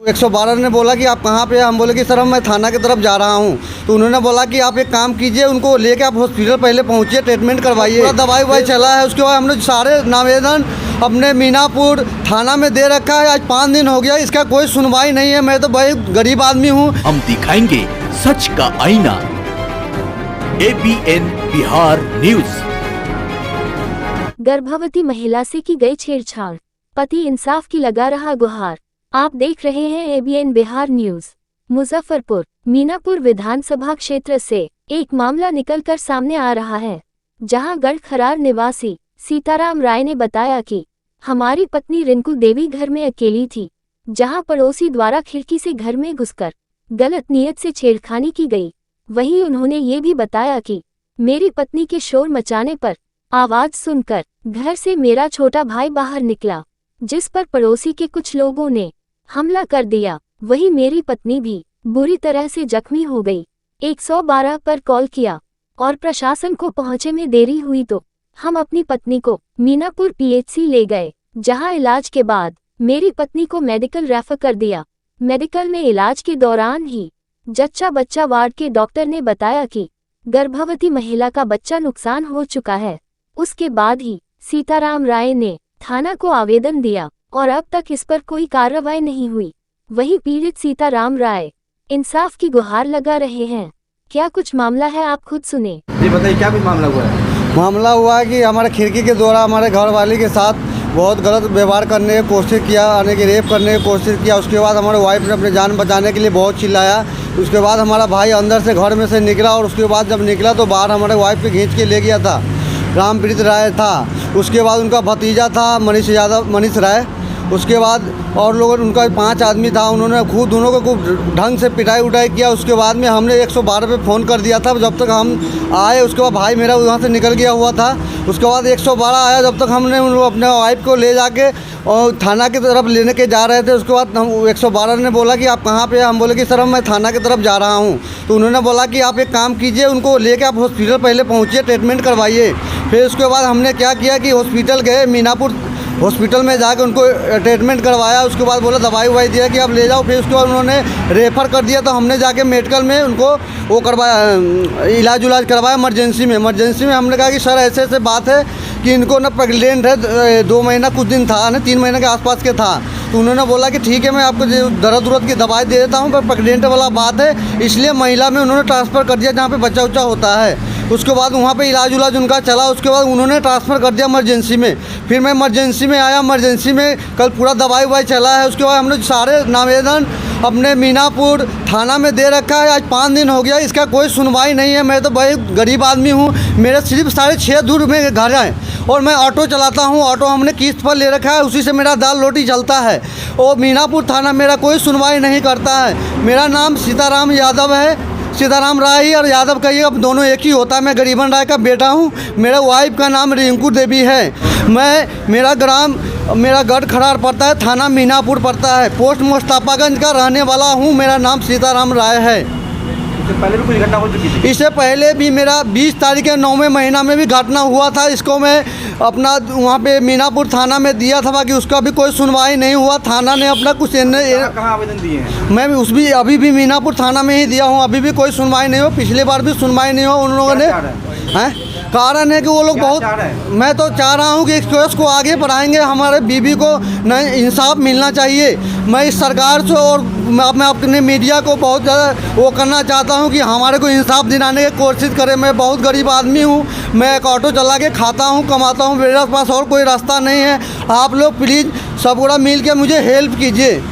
112 ने बोला कि आप कहाँ पे हैं? हम बोले कि सर मैं थाना की तरफ जा रहा हूँ। तो उन्होंने बोला कि आप एक काम कीजिए, उनको लेके आप हॉस्पिटल पहले पहुँचिए, ट्रीटमेंट करवाइए। पूरा दवाई ववाई चला है। उसके बाद हमने सारे नावेदन अपने मीनापुर थाना में दे रखा है। आज 5 दिन हो गया, इसका कोई सुनवाई नहीं है। मैं तो भाई गरीब आदमी हूँ। हम दिखाएंगे सच का आईना। ABN Bihar news. गर्भवती महिला से की गई छेड़छाड़, पति इंसाफ की लगा रहा गुहार। आप देख रहे हैं ABN बिहार न्यूज। मुजफ्फरपुर मीनापुर विधानसभा क्षेत्र से एक मामला निकलकर सामने आ रहा है, जहां गढ़खरार निवासी सीताराम राय ने बताया कि हमारी पत्नी रिंकू देवी घर में अकेली थी, जहां पड़ोसी द्वारा खिड़की से घर में घुसकर गलत नियत से छेड़खानी की गई। वहीं उन्होंने ये भी बताया कि मेरी पत्नी के शोर मचाने पर आवाज सुनकर घर से मेरा छोटा भाई बाहर निकला, जिस पर पड़ोसी के कुछ लोगों ने हमला कर दिया। वहीं मेरी पत्नी भी बुरी तरह से जख्मी हो गई। 112 पर कॉल किया और प्रशासन को पहुंचे में देरी हुई तो हम अपनी पत्नी को मीनापुर PHC ले गए, जहां इलाज के बाद मेरी पत्नी को मेडिकल रेफर कर दिया। मेडिकल में इलाज के दौरान ही जच्चा बच्चा वार्ड के डॉक्टर ने बताया कि गर्भवती महिला का बच्चा नुकसान हो चुका है। उसके बाद ही सीताराम राय ने थाना को आवेदन दिया और अब तक इस पर कोई कार्रवाई नहीं हुई। वहीं पीड़ित सीताराम राय इंसाफ की गुहार लगा रहे हैं। क्या कुछ मामला है, आप खुद सुने। जी बताइए, क्या कुछ मामला हुआ है? मामला हुआ है कि हमारे खिड़की के द्वारा हमारे घर वाली के साथ बहुत गलत व्यवहार करने की कोशिश किया, यानी कि रेप करने की कोशिश किया। उसके बाद हमारे वाइफ ने अपनी जान बचाने के लिए बहुत चिल्लाया। उसके बाद हमारा भाई अंदर से घर में से निकला और उसके बाद जब निकला तो बाहर हमारे वाइफ को खींच के ले गया था। रामप्रीत राय था, उसके बाद उनका भतीजा था मनीष राय। उसके बाद और लोग, उनका 5 आदमी था। उन्होंने खूब दोनों को खूब ढंग से पिटाई उटाई किया। उसके बाद में हमने 112 पे फ़ोन कर दिया था। जब तक हम आए उसके बाद भाई मेरा वहाँ से निकल गया हुआ था। उसके बाद 112 आया, जब तक हमने अपने वाइफ को ले जाके और थाना की तरफ लेने के जा रहे थे। उसके बाद हम 112 ने बोला कि आप कहाँ पे हैं? हम बोले कि सर मैं थाना की तरफ जा रहा हूँ। तो उन्होंने बोला कि आप एक काम कीजिए, उनको लेके आप हॉस्पिटल पहले पहुँचिए, ट्रीटमेंट करवाइए। फिर उसके बाद हमने क्या किया कि हॉस्पिटल गए, मीनापुर हॉस्पिटल में जाकर उनको ट्रीटमेंट करवाया। उसके बाद बोला दवाई ववाई दिया कि आप ले जाओ। फिर उसके बाद उन्होंने रेफ़र कर दिया। तो हमने जाके मेडिकल में उनको वो करवाया, इलाज करवाया इमरजेंसी में। हमने कहा कि सर ऐसे ऐसे बात है कि इनको ना प्रेग्नेंट है, 2 महीना कुछ दिन था ना, 3 महीने के आसपास के था। तो उन्होंने बोला कि ठीक है, मैं आपको दर्द उर्द की दवाई दे देता हूँ, पर प्रेग्नेंट वाला बात है, इसलिए महिला में उन्होंने ट्रांसफ़र कर दिया जहाँ पे बच्चा उच्चा होता है। उसके बाद वहाँ पे इलाज उनका चला। उसके बाद उन्होंने ट्रांसफ़र कर दिया इमरजेंसी में। फिर मैं इमरजेंसी में आया। इमरजेंसी में कल पूरा दवाई ववाई चला है। उसके बाद हमने सारे नावेदन अपने मीनापुर थाना में दे रखा है। आज 5 दिन हो गया, इसका कोई सुनवाई नहीं है। मैं तो भाई गरीब आदमी हूँ। मेरे सिर्फ 6.5 दूर में घर है और मैं ऑटो चलाता हूँ। ऑटो हमने किस्त पर ले रखा है, उसी से मेरा दाल रोटी चलता है। और मीनापुर थाना मेरा कोई सुनवाई नहीं करता है। मेरा नाम सीताराम यादव है। सीताराम राय और यादव कहिए, अब दोनों एक ही होता है। मैं गरीबन राय का बेटा हूँ। मेरे वाइफ का नाम रिंकू देवी है। मेरा गढ़खरार पड़ता है, थाना मीनापुर पड़ता है, पोस्ट मोस्ताफागंज का रहने वाला हूँ। मेरा नाम सीताराम राय है। इससे पहले भी कोई घटना हो चुकी थी? इससे पहले भी मेरा 20 तारीख के 9वें महीना में भी घटना हुआ था। इसको मैं अपना वहाँ पे मीनापुर थाना में दिया था, बाकी उसका भी कोई सुनवाई नहीं हुआ। थाना ने अपना कुछ कहाँ आवेदन दिए हैं? मैं अभी भी मीनापुर थाना में ही दिया हूँ। अभी भी कोई सुनवाई नहीं हो। पिछली बार भी सुनवाई नहीं हो उन लोगों ने। हैं कारण है कि वो लोग बहुत, मैं तो चाह रहा हूँ कि इस केस को आगे बढ़ाएंगे। हमारे बीबी को नए इंसाफ मिलना चाहिए। मैं इस सरकार से और मैं अपने मीडिया को बहुत ज़्यादा वो करना चाहता हूँ कि हमारे को इंसाफ दिलाने की कोशिश करें। मैं बहुत गरीब आदमी हूँ। मैं एक ऑटो चला के खाता हूँ, कमाता हूँ। मेरे पास और कोई रास्ता नहीं है। आप लोग प्लीज़ सब मिल के मुझे हेल्प कीजिए।